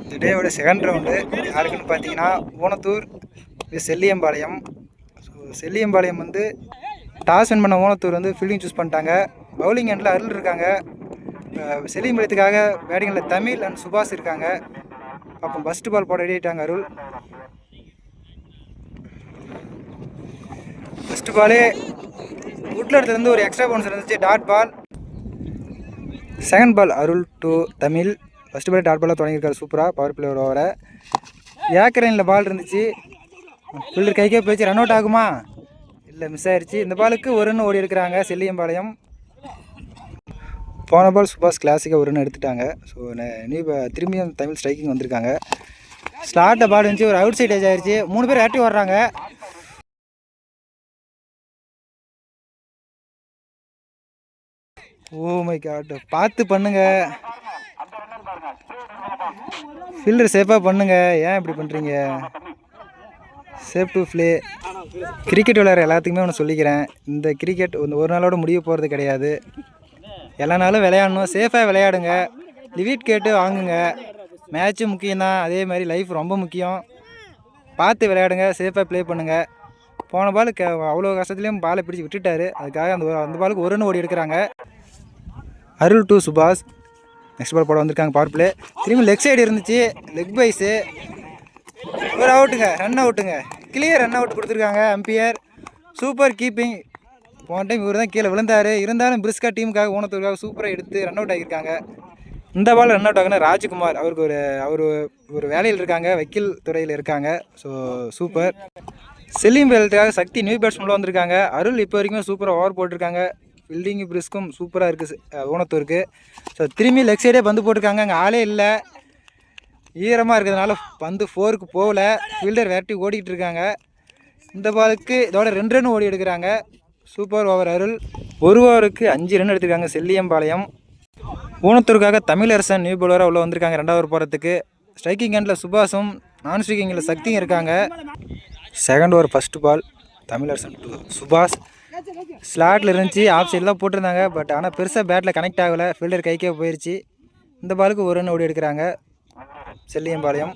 இந்த டேவோட second round யாருக்குன்னு பார்த்தீங்கன்னா ஊனத்தூர் செல்லியம்பாளையம். ஸோ செல்லியம்பாளையம் வந்து டாஸ் வின் பண்ண ஊனத்தூர் வந்து ஃபீல்டிங் சூஸ் பண்ணிட்டாங்க. பவுலிங் எண்டில் அருள் இருக்காங்க. செல்லியம்பாளையத்துக்காக பேட்டிங்கில் தமிழ் அண்ட் சுபாஷ் இருக்காங்க. அப்போ ஃபஸ்ட்டு பால் போட ரெடி ஆகிட்டாங்க அருள். ஃபஸ்ட்டு பாலே உட்ல இடத்துலேருந்து ஒரு எக்ஸ்ட்ரா பவுன்ஸ் இருந்துச்சு, dot ball. Second ball Arul to Tamil. First ball dot பாலாக தொடங்கியிருக்காரு சூப்பராக பவர் பிளே ஒரு ஓவரை. ஏக்கரைனில் பால் இருந்துச்சு, ஃபீல்டர் கைக்கே போயிடுச்சு. ரன் அவுட் ஆகுமா? இல்லை, மிஸ் ஆயிடுச்சு. இந்த பாலுக்கு ஒரு ரன் ஓடி எடுக்கிறாங்க செல்லியம்பாளையம். போன பால் சுபாஷ் கிளாஸிக்காக ஒரு ரன் எடுத்துட்டாங்க. ஸோ நீ திரும்பியும் தமிழ் ஸ்ட்ரைக்கிங் வந்திருக்காங்க. ஸ்லாட்டில் பால் இருந்துச்சு, ஒரு அவுட் சைட் ஏஜ் ஆயிடுச்சு. 3 பேர் ஆக்டிவ் வர்றாங்க. ஓ மை காட், பார்த்து பண்ணுங்க, ஃபீல்டர் சேஃபாக பண்ணுங்க, ஏன் இப்படி பண்ணுறீங்க? Safe to play. கிரிக்கெட் விளையாடுற எல்லாத்துக்குமே ஒன்று சொல்லிக்கிறேன், இந்த கிரிக்கெட் ஒரு நாளோட முடிய போகிறது கிடையாது. எல்லா நாளும் விளையாடணும், சேஃபாக விளையாடுங்க, லிமிட் கேட்டு வாங்குங்க. மேட்ச்சும் முக்கியம்தான், அதே மாதிரி லைஃப் ரொம்ப முக்கியம். பார்த்து விளையாடுங்க, சேஃபாக ப்ளே பண்ணுங்கள். போன பாலுக்கு அவ்வளோ கஷ்டத்துலேயும் பாலை பிடிச்சி விட்டுட்டாரு, அதுக்காக அந்த பாலுக்கு ஒரு ரன் ஓடி எடுக்கிறாங்க. அருள் டு சுபாஷ். நெக்ஸ்ட் பால் போட வந்திருக்காங்க பவர் பிளே. திரும்பி லெக் சைடு இருந்துச்சு, லெக் பைஸு. ஒரு அவுட்டுங்க, ரன் அவுட்டுங்க, கிளியர் ரன் அவுட் கொடுத்துருக்காங்க அம்பியர். Super keeping. போன டைம் இவர் தான் கீழே விழுந்தார், இருந்தாலும் பிரிஸ்கா டீமுக்காக ஊனத்தூருக்காக சூப்பராக எடுத்து ரன் அவுட் ஆகியிருக்காங்க. இந்த பால் ரன் அவுட் ஆகுனா ராஜ்குமார், அவருக்கு ஒரு வேலையில் இருக்காங்க, வக்கீல் துறையில் இருக்காங்க. So super. செல்லியம்பாளையத்துக்காக சக்தி நியூ பேட்ஸ்மேன் வந்திருக்காங்க. அருள் இப்போ வரைக்கும் சூப்பராக ஓவர் போட்டிருக்காங்க. ஃபீல்டிங்கு பிரிஸ்க்கும் சூப்பராக இருக்குது ஊனத்தூருக்கு. ஸோ திரும்பி லெக் சைடே பந்து போட்டிருக்காங்க, அங்கே ஆளே இல்லை, ஈரமாக இருக்கிறதுனால பந்து 4க்கு போகல. ஃபீல்டர் விரட்டி ஓடிக்கிட்டு இருக்காங்க. இந்த பாலுக்கு இதோட 2 ரன் ஓடி எடுக்கிறாங்க. சூப்பர் ஓவர் அருள். ஒரு ஓவருக்கு 5 ரன் எடுத்துருக்காங்க செல்லியம்பாளையம். ஊனத்தூருக்காக தமிழரசன் நியூ பவுலராக உள்ளே வந்திருக்காங்க 2வது ஓவர் போகிறதுக்கு. ஸ்ட்ரைக்கிங் ஹேண்டில் சுபாஷும், நான் ஸ்ட்ரைக்கிங்கில் சக்தியும் இருக்காங்க. Second over first ball Tamilarasan to Subash. ஸ்லாட்டில் இருந்துச்சு, ஆஃப் சைடில் தான் போட்டிருந்தாங்க, பட் ஆனால் பெருசாக பேட்டில் கனெக்ட் ஆகலை, ஃபீல்டர் கைக்கே போயிடுச்சு. இந்த பாலுக்கு ஒரு ரன் ஓடி எடுக்கிறாங்க செல்லியம்பாளையம்.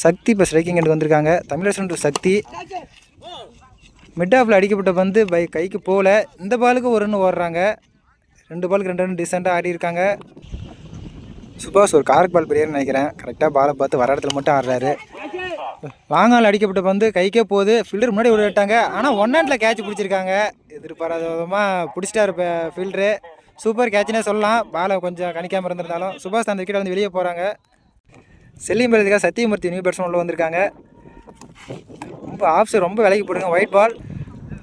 சக்தி இப்போ ஸ்ட்ரைக்கிங் ஹேண்ட் வந்திருக்காங்க. Tamilarasan to Sakthi. மிட் ஆஃபில் அடிக்கப்பட்ட பந்து கைக்கு போகல. இந்த பாலுக்கு ஒரு ரன் ஓடுறாங்க. 2 பாலுக்கு 2 ரன் டீசெண்டாக ஆடி இருக்காங்க. சுபாஷ் ஒரு கார்க் பால் பெரியர்னு நினைக்கிறேன், கரெக்டாக பாலை பார்த்து வர இடத்துல மட்டும் ஆடுறாரு. வாங்கால் அடிக்கப்பட்ட பந்து கைக்கே போகுது, ஃபீல்டர் முன்னாடி விட்டாங்க, ஆனால் 1 ஹேண்டில் கேட்ச் பிடிச்சிருக்காங்க. எதிர்பாராத விதமாக பிடிச்சிட்டாரு இப்போ ஃபீல்டரு. சூப்பர் கேட்ச்னே சொல்லலாம், பாலை கொஞ்சம் கணிக்காமல் இருந்திருந்தாலும். சுபாஷ் அந்த விக்கெட்டை வந்து வெளியே போகிறாங்க. செல்லியம்பாளையத்துக்காக சத்தியமூர்த்தி நியூ பேட்ஸ்மேன் உள்ள வந்திருக்காங்க. ரொம்ப ஆஃப் சைடு ரொம்ப விலைக்கு போடுங்க, ஒயிட் பால்.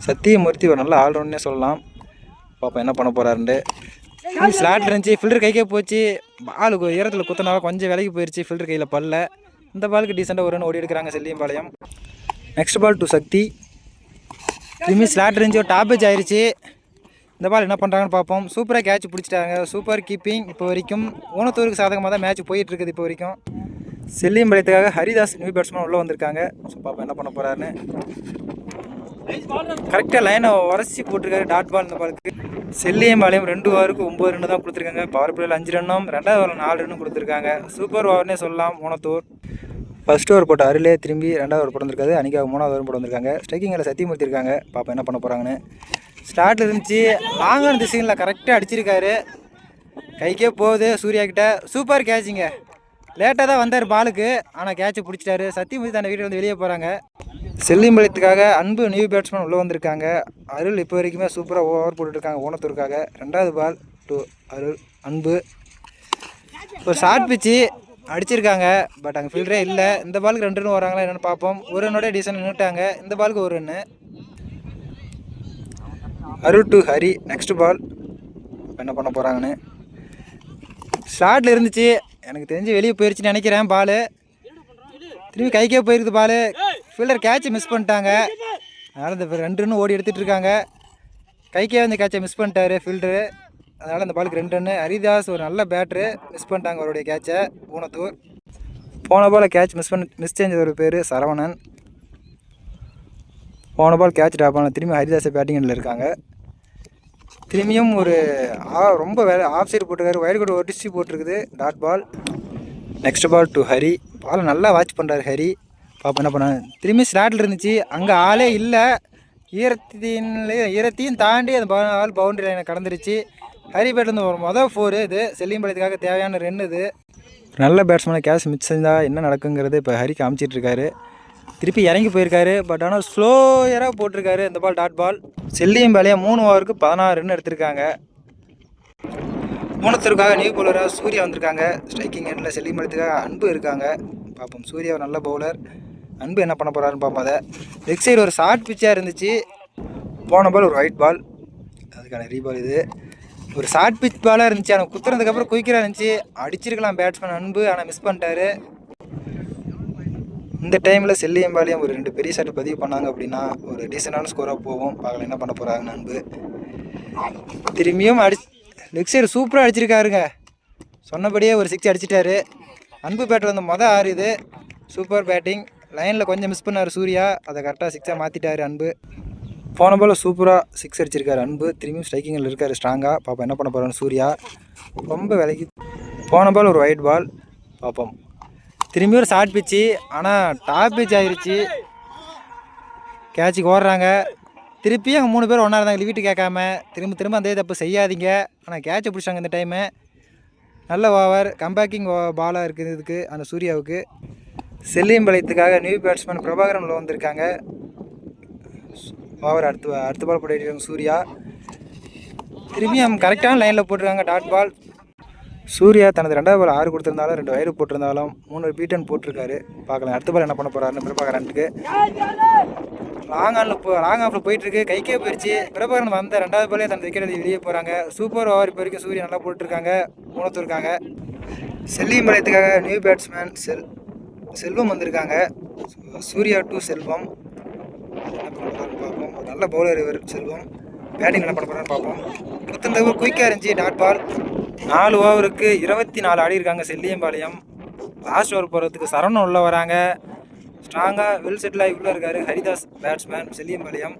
சத்தியமூர்த்தி ஒரு நல்ல ஆல்ரவுண்ட்னே சொல்லலாம். பாப்பா என்ன பண்ண போகிறாருண்டு. ஸ்லாட் இருந்துச்சு, ஃபீல்டர் கைக்கே போச்சு, பாலுக்கு ஈரத்தில் குத்தினால கொஞ்சம் விலைக்கு போயிடுச்சு, ஃபீல்டர் கையில் பல்ல. இந்த பாலுக்கு டீசெண்டாக ஒரு ரன் ஓடி எடுக்கிறாங்க செல்லியம்பாளையம். நெக்ஸ்ட் பால் டு சக்தி. திரும்பி ஸ்லாட் இருந்துச்சு, ஒரு டாப்பேஜ் ஆயிடுச்சு. இந்த பால் என்ன பண்ணுறாங்கன்னு பார்ப்போம். சூப்பராக கேட்ச் பிடிச்சிட்டாங்க, சூப்பர் கீப்பிங். இப்போ வரைக்கும் ஊனத்தூருக்கு சாதகமாக தான் மேட்ச் போயிட்டுருக்குது இப்போ வரைக்கும். செல்லியம்பாளையத்துக்காக ஹரிதாஸ் நியூ பேட்ஸ்மேன் உள்ளே வந்திருக்காங்க. ஸோ பார்ப்போம் என்ன பண்ண போகிறாருன்னு. கரெக்டாக லைனை உரசி போட்டிருக்காரு, டாட் பால். இந்த பாலுக்கு செல்லியம்பாளையம் 2 ஓவருக்கு 9 ரன் தான் கொடுத்துருக்காங்க. பவர் பிளேயில் 5 ரன்னும், 2வது ஓவரில் 4 ரன்னும் கொடுத்துருக்காங்க. சூப்பர் ஓவர்னே சொல்லலாம் ஊனத்தூர். ஃபஸ்ட் ஓவர் போட்ட அருளே திரும்பி 2வது ஓவர் போட்டு வந்திருக்காரு. அன்றைக்காக 3வது ஓவர் போட்டு வந்திருக்காங்க. ஸ்ட்ரைக்கிங்கில் சத்தியமூர்த்தி இருக்காங்க. பாப்பா என்ன பண்ண போகிறாங்கன்னு. ஸ்டார்ட்டில் இருந்துச்சு, லாங்கான திசைகளில் கரெக்டாக அடிச்சிருக்காரு, கைக்கே போகுது சூர்யா கிட்ட. Super catching. லேட்டாக தான் வந்தார் பாலுக்கு, ஆனால் கேட்சை பிடிச்சிட்டாரு. சத்தியமூர்த்தி தன்னை வீட்டில் வந்து வெளியே போகிறாங்க. செல்லியம்பாளையத்துக்காக அன்பு நியூ பேட்ஸ்மேன் உள்ளே வந்திருக்காங்க. அருள் இப்போ வரைக்குமே சூப்பராக ஓவர் போட்டுருக்காங்க ஊனத்தூருக்காக. 2வது பால் டு அருள் அன்பு. ஒரு ஷார்ட் பிச்சு அடிச்சிருக்காங்க, பட் அங்கே ஃபீல்டரே இல்லை. இந்த பாலுக்கு 2 ரன் வராங்களா என்னென்னு பார்ப்போம். ஒரு ரன்னோட டீசென்ட் நின்றுட்டாங்க. இந்த பாலுக்கு ஒரு run. Arul to Hari. Next ball என்ன பண்ண போகிறாங்கன்னு. ஷார்ட்டில் இருந்துச்சு, எனக்கு தெரிஞ்சு வெளியே போயிடுச்சுன்னு நினைக்கிறேன். பால் திரும்பி கைக்கே போயிருக்குது பால். ஃபீல்டர் கேட்சை மிஸ் பண்ணிட்டாங்க, அதனால் இந்த 2 ரன் ஓடி எடுத்துகிட்டு இருக்காங்க. கைக்கே வந்து கேட்சை மிஸ் பண்ணிட்டாரு ஃபீல்டரு, அதனால் இந்த பாலுக்கு 2 ரன்னு. ஹரிதாஸ் ஒரு நல்ல பேட்ரு, மிஸ் பண்ணிட்டாங்க அவருடைய கேட்சை ஊனத்தூர். போன பால் கேட்ச் மிஸ் செஞ்ச ஒரு பேர் சரவணன். போன பால் கேட்ச் ட்ராப் பண்ண. திரும்பி ஹரிதாஸ் பேட்டிங் ஹேண்டில் இருக்காங்க. திரும்பியும் ஒரு ரொம்ப ஆஃப் சைடு போட்டிருக்காரு, வயர் கூட ஒரு டிஸ்ட்ரி போட்டிருக்குது, dot ball. Next ball to Hari. Ball நல்லா வாட்ச் பண்ணுறாரு ஹரி. பாப்பா என்ன பண்ண, திரும்பி ஸ்லாட்டில் இருந்துச்சு, அங்கே ஆளே இல்லை. ஈரத்தையும் தாண்டி அந்த பால் பவுண்டரி லைனை கடந்துருச்சு. ஹரி பேட்லேருந்து ஒரு மொதல் 4 இது. செல்லியம்பாளையத்துக்காக தேவையான ரன் இது. நல்ல பேட்ஸ்மேனை கேட்ச் மிஸ் செஞ்சால் என்ன நடக்குங்கிறது இப்போ ஹரி காமிச்சிட்ருக்காரு. திருப்பி இறங்கி போயிருக்காரு, பட் ஆனால் ஸ்லோயராக போட்டிருக்காரு. இந்த பால் டாட் பால். செல்லியம்பாளையம் 3 ஓவருக்கு 16 ரன் எடுத்திருக்காங்க. மூணத்திற்காக நியூ பவுலராக சூர்யா வந்திருக்காங்க. ஸ்ட்ரைக்கிங் எண்டில் செல்லியம்பாளையத்துக்காக அன்பு இருக்காங்க. பார்ப்போம், சூர்யா ஒரு நல்ல பவுலர். அன்பு என்ன பண்ண போகிறாருன்னு பார்ப்போம். அதை லெக் சைடு ஒரு ஷார்ட் பிச்சாக இருந்துச்சு. போன பால் ஒரு ஒயிட் பால், அதுக்கான ரீபால் இது. ஒரு ஷார்ட் பிச் பாலாக இருந்துச்சு, ஆனால் குத்துறதுக்கப்புறம் குயிக்கராக இருந்துச்சு. அடிச்சிருக்கலாம் பேட்ஸ்மேன் அன்பு, ஆனால் மிஸ் பண்ணிட்டாரு. இந்த டைமில் செல்லியம்பாளையம் ஒரு 2 பெரிய ஷாட் பதிவு பண்ணாங்க அப்படின்னா ஒரு டீசெண்டான ஸ்கோராக போகும். பார்க்கலாம் என்ன பண்ண போகிறாங்கன்னு அன்பு. திரும்பியும் லெக் சைடு சூப்பராக அடிச்சிருக்காருங்க. சொன்னபடியே ஒரு 6 அடிச்சிட்டாரு. அன்பு பேட்டில் வந்து மொதல் 6 இது. Super batting. லைனில் கொஞ்சம் மிஸ் பண்ணார் சூர்யா, அதை கரெக்டாக 6ஆக மாற்றிட்டார் அன்பு. போன பால் சூப்பராக 6 அடிச்சிருக்காரு அன்பு. திரும்பியும் ஸ்ட்ரைக்கிங்கில் இருக்கார் ஸ்ட்ராங்காக. பார்ப்போம் என்ன பண்ண போகிறான்னு சூர்யா. ரொம்ப விலைக்கு போன பால் ஒரு ஒயிட் பால். பார்ப்போம், திரும்பி ஒரு ஷார்ட் பிச்சு, ஆனால் டாப் பிச் ஆகிருச்சு. கேட்சுக்கு ஓடுறாங்க. திருப்பியும் அங்கே 3 பேர் ஒன்றா இருந்தாங்க, லிவிட்டு கேட்காம. திரும்ப அதே தப்பு செய்யாதீங்க. ஆனால் கேட்சை பிடிச்சாங்க இந்த டைமு. நல்ல ஓவர், கம்பேக்கிங் பாலாக இருக்குது இதுக்கு அந்த சூர்யாவுக்கு. செல்லியம்பாளையத்துக்காக நியூ பேட்ஸ்மேன் பிரபாகரன் உள்ள வந்திருக்காங்க. ஓவர் அடுத்த பால் போட்டிருக்காங்க சூர்யா. திரும்பியும் கரெக்டான லைனில் போட்டிருக்காங்க டாட் பால். சூர்யா தனது 2வது பால் 6 கொடுத்துருந்தாலும் 2 வயது போட்டிருந்தாலும் 3 பீட்டன் போட்டிருக்காரு. பார்க்கலாம் அடுத்த பால் என்ன பண்ண போகிறாருன்னு பிரபாகரனுக்கு. லாங் ஆஃபில் போயிட்டுருக்கு, கைக்கே போயிடுச்சு. பிரபாகரன் வந்த 2வது பாலே தனது விக்கெட் வெளியே போகிறாங்க. சூப்பர் ஓவர் இப்போ வரைக்கும் சூர்யா நல்லா போட்டுருக்காங்க. மூணத்திருக்காங்க. செல்லியம்பாளையத்துக்காக நியூ பேட்ஸ்மேன் செல்வம் வந்திருக்காங்க. சூர்யா டு செல்வம் என்ன பண்ண போகிறான்னு பார்ப்போம். நல்ல பவுலர் இவர் செல்வம். பேட்டிங் என்ன பண்ண போகிறான்னு பார்ப்போம். 25 ஓவர் குயிக்காக இருந்துச்சு டாட் பால். 4 ஓவருக்கு 24 ஆடி இருக்காங்க செல்லியம்பாளையம். லாஸ்ட் ஓவர் போகிறதுக்கு சரவணன் உள்ளே வராங்க. ஸ்ட்ராங்காக வெல் செட்டிலாகி உள்ளே இருக்கார் ஹரிதாஸ் பேட்ஸ்மேன் செல்லியம்பாளையம்.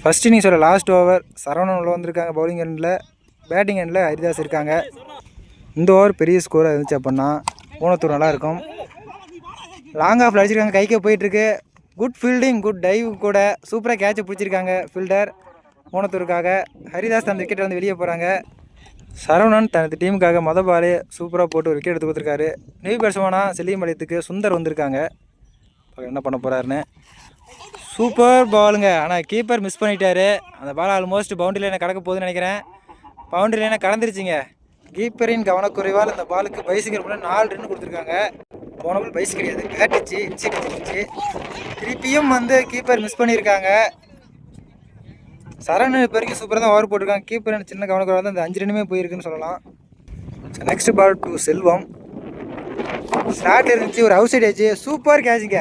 ஃபஸ்ட் இன்னிங்ஸோட லாஸ்ட் ஓவர் சரவணன் உள்ள வந்திருக்காங்க பவுலிங் எண்டில். பேட்டிங் எண்டில் ஹரிதாஸ் இருக்காங்க. இந்த ஓவர் பெரிய ஸ்கோராக இருந்துச்சு அப்படின்னா ஊனத்தூர் நல்லாயிருக்கும். லாங் ஆஃபில் அடிச்சிருக்காங்க, கைக்கே போயிட்டுருக்கு. குட் ஃபீல்டிங், குட் டைவ் கூட. சூப்பராக கேட்சை பிடிச்சிருக்காங்க ஃபீல்டர் ஊனத்தூருக்காக. ஹரிதாஸ் அந்த விக்கெட்டை வந்து வெளியே போகிறாங்க. சரவணன் தனது டீமுக்காக மொதல் பாலே சூப்பராக போட்டு ஒரு விக்கெட் எடுத்து கொடுத்துருக்காரு. நியூ பேட்ஸ்மேனாக செல்லியம்பாளையத்துக்கு சுந்தர் வந்திருக்காங்க. என்ன பண்ண போகிறாருன்னு. சூப்பர் பாலுங்க, ஆனால் கீப்பர் மிஸ் பண்ணிட்டாரு. அந்த பால் ஆல்மோஸ்ட் பவுண்டரி லைனை கடக்க போகுதுன்னு நினைக்கிறேன். பவுண்டரி லைனை கடந்துருச்சுங்க. கீப்பரின் கவனக்குறைவால் அந்த பாலுக்கு பைசிக்கல் பண்ண 4 ரன் கொடுத்துருக்காங்க. போன பால் பைஸ் கிடையாது, பேட்டுச்சு, இன்சைட் இருந்துச்சு. திருப்பியும் வந்து கீப்பர் மிஸ் பண்ணியிருக்காங்க. சரண் இப்போ வரைக்கும் சூப்பராக தான் ஓவர் போட்டிருக்காங்க. கீப்பர் சின்ன கவனக்குறைவாக தான் அந்த 5 ரன்னுமே போயிருக்குன்னு சொல்லலாம். Next ball to Selvam. Slot இருந்துச்சு, ஒரு அவுட் சைட் ஆச்சு. சூப்பர் கேட்சுங்க,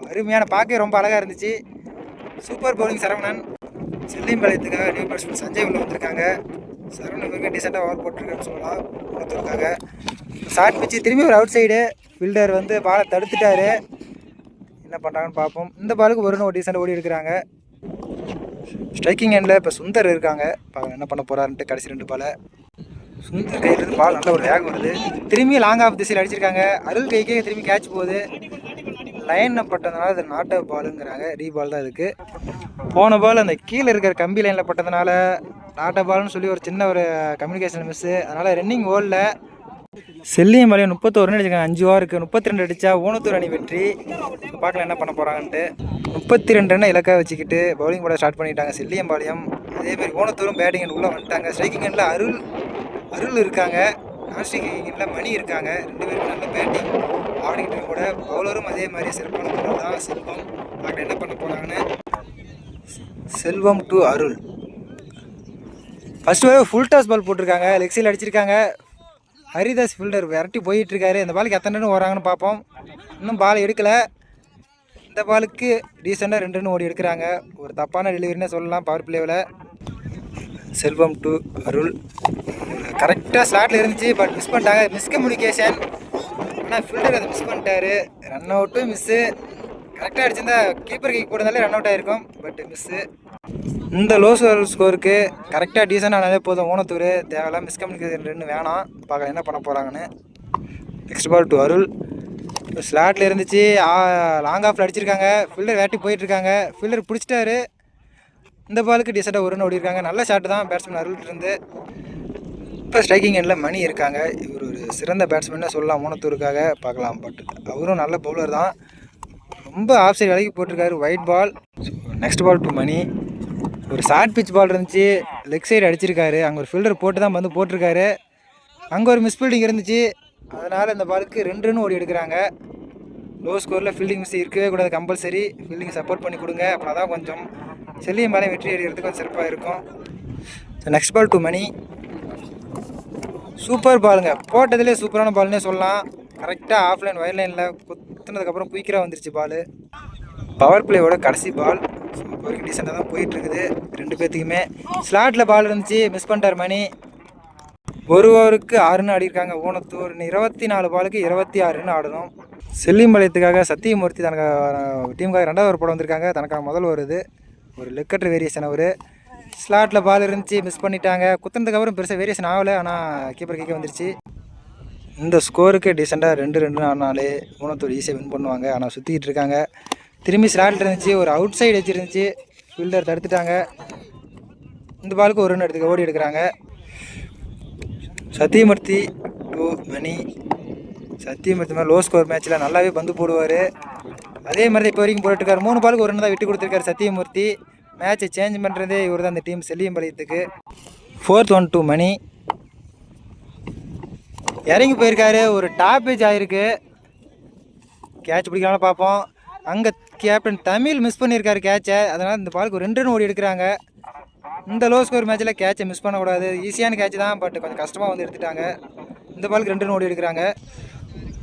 அருமையான, பார்க்க ரொம்ப அழகாக இருந்துச்சு. Super bowling Saravanan. செல்லியம்பாளையத்துக்காக நியூ பேட்ஸ்மேன் சஞ்சய் உள்ள வந்திருக்காங்க. சரவணன் இவங்க டீசெண்டாக ஓவர் போட்டிருக்கான்னு சொல்லலாம். கொடுத்துருக்காங்க ஷார்ட் பிச்சு. திரும்பி ஒரு அவுட் சைடு. ஃபீல்டர் வந்து பாலை தடுத்துட்டாரு. என்ன பண்ணுறாங்கன்னு பார்ப்போம். இந்த பாலுக்கு ஒரு டீசெண்டாக ஓடி எடுக்கிறாங்க. ஸ்ட்ரைக்கிங் எண்டில் இப்போ சுந்தர் இருக்காங்க. பார்க்கலாம் என்ன பண்ண போகிறாருன்ட்டு. கடைசி 2 பாலை சுந்தர் கையிலேருந்து பால் நல்ல ஒரு வேகம் வருது. திரும்பி லாங் ஆஃப் திசையில் அடிச்சிருக்காங்க. அருள் கைக்கே திரும்பி கேட்ச் போகுது. லைனில் பட்டதுனால அது நாட் அவுட் பாலுங்கிறாங்க. ரீபால் தான் இதுக்கு. போன பால் அந்த கீழே இருக்கிற கம்பி லைனில் பட்டதுனால நாட் அவுட் பால்னு சொல்லி ஒரு சின்ன ஒரு கம்யூனிகேஷன் மிஸ்ஸு. அதனால் ரன்னிங் ஓடல. செல்லியம்பாளையம் 31 ரன் அடிச்சிருக்காங்க. 5 ஓவருக்கு 32 அடித்தா ஊனத்தூர் அணி வெற்றி. பார்க்கலாம் என்ன பண்ண போகிறாங்கன்ட்டு. 32 ரன்னை இலக்காக வச்சுக்கிட்டு பவுலிங் போட ஸ்டார்ட் பண்ணிட்டாங்க செல்லியம்பாளையம். அதேமாதிரி ஊனத்தூரும் பேட்டிங் எண்ட் உள்ளே வந்துட்டாங்க. ஸ்ட்ரைக்கிங் எண்டில் அருள் இருக்காங்க. நான் ஸ்ட்ரைக்கிங் எண்டில் மணி இருக்காங்க. 2 பேருக்கும் நல்ல பேட்டிங் ஆடிக்கிட்டு கூட. பவுலரும் அதே மாதிரி சிறப்பான பவுலர் தான் செல்வம். பார்க்கலாம் என்ன பண்ண போகிறாங்கன்னு. Selvam to Arul. First over full toss ball போட்டிருக்காங்க. லெக் சைடில் அடிச்சிருக்காங்க. ஹரிதாஸ் ஃபீல்டர் விரட்டி போயிட்டுருக்காரு. இந்த பாலுக்கு எத்தனை ரன் வராங்கன்னு பார்ப்போம். இன்னும் பால் எடுக்கலை. இந்த பாலுக்கு டீசெண்டாக 2 ரன் ஓடி எடுக்கிறாங்க. ஒரு தப்பான டெலிவரினே சொல்லலாம் பவர் பிளேவில். செல்வம் டு அருள். கரெக்டாக ஸ்லாட்டில் இருந்துச்சு, பட் மிஸ் பண்ணிட்டாங்க. மிஸ்கம்யூனிகேஷன். ஆனால் ஃபீல்டர் அதை மிஸ் பண்ணிட்டாரு. ரன் அவுட்டும் மிஸ்ஸு. கரெக்டாக அடிச்சிருந்தா கீப்பர் கைக்கு போடுறதாலே ரன் அவுட் ஆகிருக்கும், பட் மிஸ்ஸு. இந்த லோ ஸ்கோருக்கு கரெக்டாக டீசெண்டாக ஆனதே போதும். ஊனத்தூர் தேவையில்லாம் மிஸ்கம்யூனிகேஷன் 2 வேணாம். பார்க்கலாம் என்ன பண்ண போகிறாங்கன்னு. Next ball to Arul. ஸ்லாட்டில் இருந்துச்சு, லாங் ஆஃபில் அடிச்சிருக்காங்க. ஃபீல்டர் வேட்டி போயிட்டுருக்காங்க. ஃபீல்டர் பிடிச்சிட்டாரு. இந்த பாலுக்கு டீசெண்டாக ஒரு ரன் ஓடிருக்காங்க. நல்ல ஷாட்டு தான் பேட்ஸ்மேன் அருள்கிட்ட இருந்து. இப்போ ஸ்ட்ரைக்கிங் எண்டில் மணி இருக்காங்க. இவர் ஒரு சிறந்த பேட்ஸ்மேன்னு சொல்லலாம் மூணத்தூருக்காக பார்க்கலாம். பட் அவரும் நல்ல பவுலர் தான். ரொம்ப ஆஃப் சைடு விலைக்கு போட்டிருக்காரு. Wide ball. Next ball to Mani. ஒரு ஷார்ட் பிச் பால் இருந்துச்சு, லெக் சைடு அடிச்சிருக்காரு. அங்கே ஒரு ஃபீல்டர் போட்டு தான் வந்து போட்டிருக்காரு. அங்கே ஒரு மிஸ் ஃபீல்டிங் இருந்துச்சு, அதனால் இந்த பாலுக்கு 2 ரன் ஓடி எடுக்கிறாங்க. லோ ஸ்கோரில் ஃபீல்டிங் மிஸ் இருக்கவே கூடாது. கம்பல்சரி ஃபீல்டிங் சப்போர்ட் பண்ணி கொடுங்க. அப்படின்னா தான் கொஞ்சம் செல்லியம் மேலே வெற்றி அடிக்கிறதுக்கு கொஞ்சம் சிறப்பாக இருக்கும். Next ball to Mani. Super பாலுங்க, போட்டதுலேயே சூப்பரான பால்னே சொல்லலாம். கரெக்டாக ஆஃப்லைன் ஒயர் லைனில் குத்துனதுக்கப்புறம் குயிக்கராக வந்துருச்சு பால். பவர் பிளேயோட கடைசி பால். இப்போ வரைக்கும் டீசெண்டாக தான் போயிட்டுருக்குது ரெண்டு பேர்த்துக்குமே. ஸ்லாட்டில் பால் இருந்துச்சு, மிஸ் பண்ணிட்டார் மணி. ஒரு ஓவருக்கு 6 ரன் ஆடிருக்காங்க ஊனத்தூர். 24 பாலுக்கு 26 ரன் ஆடணும். செல்லிம்பாளையத்துக்காக சத்தியமூர்த்தி தனக்கு டீமுக்காக 2வது ஓவர் போட வந்திருக்காங்க. தனக்காக முதல் வருது ஒரு லெக்கட்ரு வேரியேஷன். அவர் ஸ்லாட்டில் பால் இருந்துச்சு, மிஸ் பண்ணிட்டாங்க. குத்துனதுக்கப்புறம் பெருசாக வேரியேஷன் ஆகலை, ஆனால் கீப்பர் கேட்க வந்துருச்சு. இந்த ஸ்கோருக்கு டீசெண்டாக 2 ரன் ஆனாலே ஊனத்தூர் ஈஸியாக வின் பண்ணுவாங்க. ஆனால் சுற்றிக்கிட்டு இருக்காங்க. திரும்பி ஸ்லாட்டில் இருந்துச்சு, ஒரு அவுட் சைடு வச்சுருந்துச்சு, ஃபீல்டர் தடுத்துட்டாங்க. இந்த பாலுக்கு ஒரு ரன் ஓடி எடுக்கிறாங்க. சத்தியமூர்த்தி டு மணி. சத்தியமூர்த்தி மாதிரி லோ ஸ்கோர் மேட்ச்சில் நல்லாவே பந்து போடுவார். அதே மாதிரி தான் இப்போ வரைக்கும் போட்டுருக்காரு. 3 பாலுக்கு ஒரு ரன் தான் விட்டு கொடுத்துருக்காரு சத்தியமூர்த்தி. மேட்சை சேஞ்ச் பண்ணுறதே இவர் தான் இந்த டீம் செல்லியம்பாளையத்துக்கு. 4th ஒன் டு மணி. இறங்கி போயிருக்காரு, ஒரு டாப் பேஜ் ஆகிருக்கு. கேட்ச் பிடிக்கலாம்னு பார்ப்போம். அங்கே கேப்டன் தமிழ் மிஸ் பண்ணியிருக்காரு கேட்சை. அதனால் இந்த பாலுக்கு ஒரு 2 ரன் ஓடி எடுக்கிறாங்க. இந்த லோ ஸ்கோர் மேட்ச்சில் கேட்சை மிஸ் பண்ணக்கூடாது. ஈஸியான கேட்ச் தான், பட் கொஞ்சம் கஷ்டமாக வந்து எடுத்துட்டாங்க. இந்த பாலுக்கு 2 ரன் ஓடி எடுக்கிறாங்க.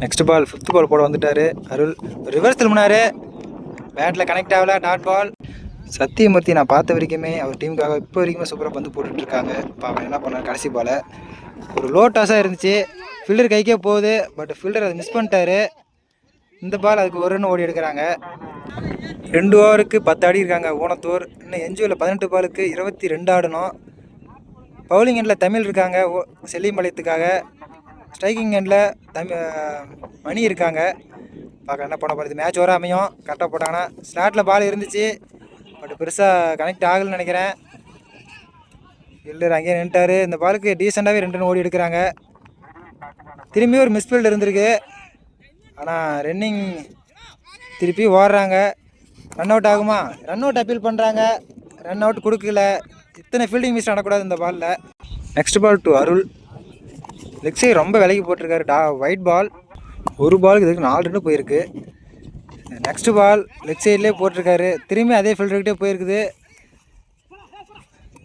நெக்ஸ்ட் பால் 5th பால் போட வந்துட்டார் அருள். ரிவர்ஸ் திரும்பினார், பேட்டில் கனெக்ட் ஆகல. Dot ball. சத்தியமூர்த்தி நான் பார்த்த வரைக்குமே அவர் டீமுக்காக இப்போ வரைக்குமே சூப்பராக பந்து போட்டுட்ருக்காங்க. பாவம் என்ன பண்ணார் கடைசி பாலை. ஒரு லோ டாஸாக இருந்துச்சு, ஃபீல்டர் கைக்கே போகுது, பட் ஃபீல்டர் அதை மிஸ் பண்ணிட்டாரு. இந்த பால் அதுக்கு ஒரு ரன் ஓடி எடுக்கிறாங்க. 2 ஓவருக்கு 10 ஆடி இருக்காங்க ஊனத்தூர். இன்னும் என்ஜிஓவில் 18 பாலுக்கு 22 ஆடணும். பவுலிங் எண்டில் தமிழ் இருக்காங்க செல்லிம்பாளையத்துக்காக. ஸ்ட்ரைக்கிங் எண்டில் மணி இருக்காங்க. பார்க்க என்ன பண்ண போகிறது. மேட்ச் வர அமையும் கரெக்டாக போட்டாங்கன்னா. ஸ்லாட்டில் பால் இருந்துச்சு, பட் பெருசாக கனெக்ட் ஆகலைன்னு நினைக்கிறேன். ஃபீல்டர் அங்கேயே நின்ட்டார். இந்த பாலுக்கு டீசெண்டாகவே 2 ரன் ஓடி எடுக்கிறாங்க. திரும்பி ஒரு மிஸ்ஃபீல்டு இருந்திருக்கு, ஆனால் ரன்னிங் திருப்பி ஓடுறாங்க. ரன் அவுட் ஆகுமா? ரன் அவுட் அப்பீல் பண்ணுறாங்க. ரன் அவுட் கொடுக்கல. இத்தனை ஃபீல்டிங் மிஸ் நடக்கூடாது இந்த பாலில். Next ball to Arul. Leg side ரொம்ப விலைக்கு போட்டிருக்காரு. Wide ball. ஒரு பாலுக்கு இதுக்கு 4 ரன்னு போயிருக்கு. நெக்ஸ்ட் பால் லெக் சைட்லேயே போட்டிருக்காரு. திரும்பி அதே ஃபீல்டர்கிட்டே போயிருக்குது.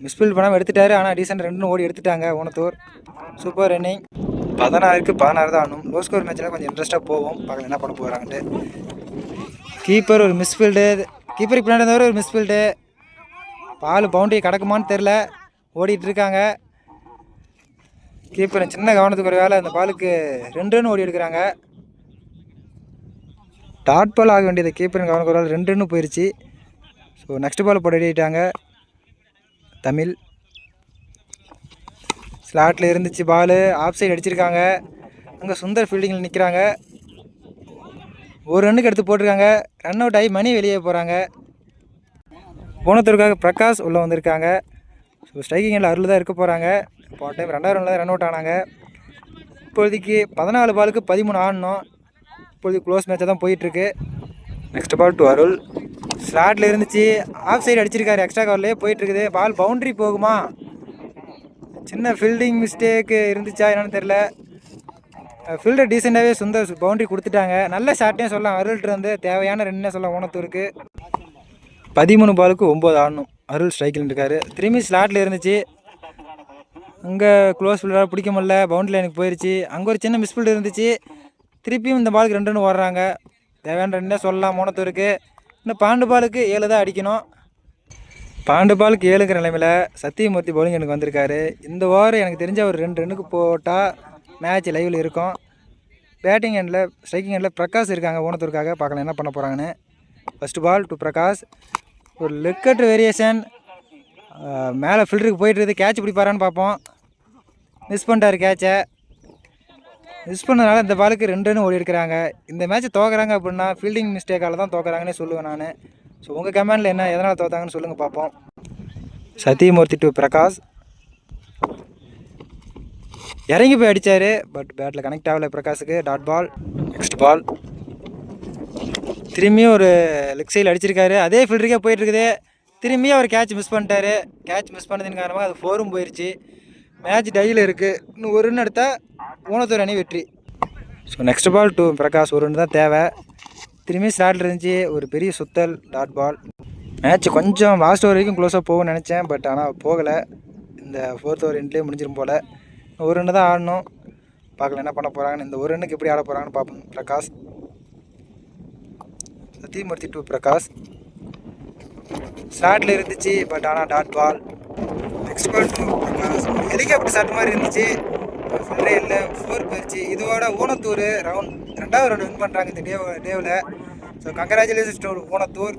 மிஸ்ஃபீல்ட் பண்ணாமல் எடுத்துட்டாரு, ஆனால் டீசெண்டாக 2 ரன் ஓடி எடுத்துட்டாங்க ஊனத்தூர். Super running. 16க்கு 16 தான் ஆடணும். லோ ஸ்கோர் மேட்சில் கொஞ்சம் இன்ட்ரெஸ்ட்டாக போவோம். பார்க்கலாம் என்ன பண்ண போகிறாங்கன்ட்டு. கீப்பர் ஒரு மிஸ்ஃபீல்டு. கீப்பருக்கு பின்னாடி இருந்தவரை ஒரு மிஸ்ஃபீல்டு. பால் பவுண்டரி கிடக்குமான்னு தெரில, ஓடிட்டுருக்காங்க. கீப்பர் சின்ன கவனத்துக்கு ஒரு வேலை. அந்த பாலுக்கு 2 ரன் ஓடி எடுக்கிறாங்க. டாட் பால் ஆக வேண்டியது கீப்பரின் கவனத்துக்கு ஒரு வேலை. 2 ரன்னு போயிடுச்சு. ஸோ நெக்ஸ்ட் பால் போட அடிட்டாங்க தமிழ். ஸ்லாட்டில் இருந்துச்சு பால், ஆஃப் சைடு அடிச்சிருக்காங்க. அங்கே சுந்தர் ஃபீல்டிங்கில் நிற்கிறாங்க. ஒரு ரன்னுக்கு எடுத்து போட்டிருக்காங்க. ரன் அவுட் ஆகி மணி வெளியே போகிறாங்க. போனத்தூருக்காக பிரகாஷ் உள்ளே வந்திருக்காங்க. ஸோ ஸ்ட்ரைக்கிங் எல்லாம் அருள் தான் இருக்க போகிறாங்க. போன டைம் 2வது ரனில் தான் ரன் அவுட் ஆனாங்க. இப்போதைக்கு 14 பாலுக்கு 13 ஆடணும். இப்போதைக்கு க்ளோஸ் மேட்சாக தான் போயிட்டுருக்கு. Next ball to Arul. ஸ்லாட்டில் இருந்துச்சு, ஆஃப் சைடு அடிச்சிருக்காரு. எக்ஸ்ட்ரா கவர்லேயே போயிட்டுருக்குது. பால் பவுண்ட்ரி போகுமா? சின்ன ஃபீல்டிங் மிஸ்டேக்கு இருந்துச்சா என்னன்னு தெரில. ஃபீல்டர் டீசெண்டாகவே சுந்தர் பவுண்ட்ரி கொடுத்துட்டாங்க. நல்ல ஷாட்டையும் சொல்லலாம் அருள்கிட்ட வந்து. தேவையான ரன்னே சொல்லலாம் ஊனத்தூருக்கு. 13 பாலுக்கு 9 ஆடணும். அருள் ஸ்ட்ரைக்கில் இருக்காரு. திரும்பி ஸ்லாட்டில் இருந்துச்சு, அங்கே க்ளோஸ் ஃபீல்டராக பிடிக்க முடியல. பவுண்ட்ரி லைனுக்கு போயிடுச்சு. அங்கே ஒரு சின்ன மிஸ்ஃபீல்டு இருந்துச்சு. திருப்பியும் இந்த பாலுக்கு 2 ரன் ஓடுறாங்க. தேவையான ரன்னே சொல்லலாம் ஊனத்தூருக்கு. இன்னும் 12 பாலுக்கு 7 தான் அடிக்கணும். 12 பாலுக்கு 7ங்கிற நிலைமையில் சத்தியமூர்த்தி பவுலிங் எனக்கு வந்திருக்காரு. இந்த ஓவர் எனக்கு தெரிஞ்ச ஒரு 2 ரன்னுக்கு போட்டால் மேட்ச் லைவில் இருக்கும். பேட்டிங் எண்டில் ஸ்ட்ரைக்கிங் எண்டில் பிரகாஷ் இருக்காங்க ஊனத்தூருக்காக. பார்க்கலாம் என்ன பண்ண போகிறாங்கன்னு. First ball to Prakash. ஒரு லெக்கட் வேரியேஷன். மேலே ஃபீல்டருக்கு போயிட்டுருக்குது. கேட்ச் பிடிப்பாரான்னு பார்ப்போம். மிஸ் பண்ணிட்டார் கேட்சை. மிஸ் பண்ணதுனால இந்த பாலுக்கு 2 ரன் ஓடி இருக்கிறாங்க. இந்த மேட்ச் தோக்குறாங்க அப்படின்னா ஃபீல்டிங் மிஸ்டேக்கால தான் தோக்குறாங்கன்னே சொல்லுவேன் நான். ஸோ உங்கள் கமெண்டில் என்ன எதனால் தோத்தாங்கன்னு சொல்லுங்கள் பார்ப்போம். சத்தியமூர்த்தி டு பிரகாஷ் இறங்கி போய் அடித்தார். பட் பேட்டில் கனெக்ட் ஆகலை பிரகாஷுக்கு. Dot ball. நெக்ஸ்ட் பால் திரும்பியும் ஒரு லெக் சைடில் அடிச்சிருக்காரு. அதே ஃபீல்டருக்கே போயிட்டுருக்குது. திரும்பியும் அவர் கேட்ச் மிஸ் பண்ணிட்டாரு. கேட்ச் மிஸ் பண்ணதின் காரணமாக அது 4ம் போயிடுச்சு. மேட்ச் டையில் இருக்குது. இன்னும் ஒரு ரன் எடுத்தால் ஊனத்தூர் அணி வெற்றி. So next ball to Prakash. ஒரு ரன் தான் தேவை. திரும்பி ஸ்டார்டில் இருந்துச்சு ஒரு பெரிய சுத்தல். Dot ball. மேட்ச் கொஞ்சம் லாஸ்ட் ஓவர் வரைக்கும் க்ளோஸாக போகும்னு நினச்சேன். பட் ஆனால் போகலை. இந்த 4th ஓவர் எண்ட்லேயே முடிஞ்சிடும் போல். ஒரு ரன்னு தான் ஆடணும். பார்க்கலாம் என்ன பண்ண போகிறாங்கன்னு. இந்த ஒரு ரன்னுக்கு எப்படி ஆட போகிறாங்கன்னு பார்ப்போம். பிரகாஷ். சத்தியமூர்த்தி டு பிரகாஷ். ஸ்டார்ட்டில் இருந்துச்சு. பட் ஆனால் dot ball. Next ball to Prakash. Helicopter shot மாதிரி இருந்துச்சு. ஃபுல்லே இல்லை. 4 போயிடுச்சு. இதோட ஊனத்தூர் ரவுண்ட் 2வது ரவுண்ட் வின் பண்ணுறாங்க இந்த டேவில். So congratulations to Unathur.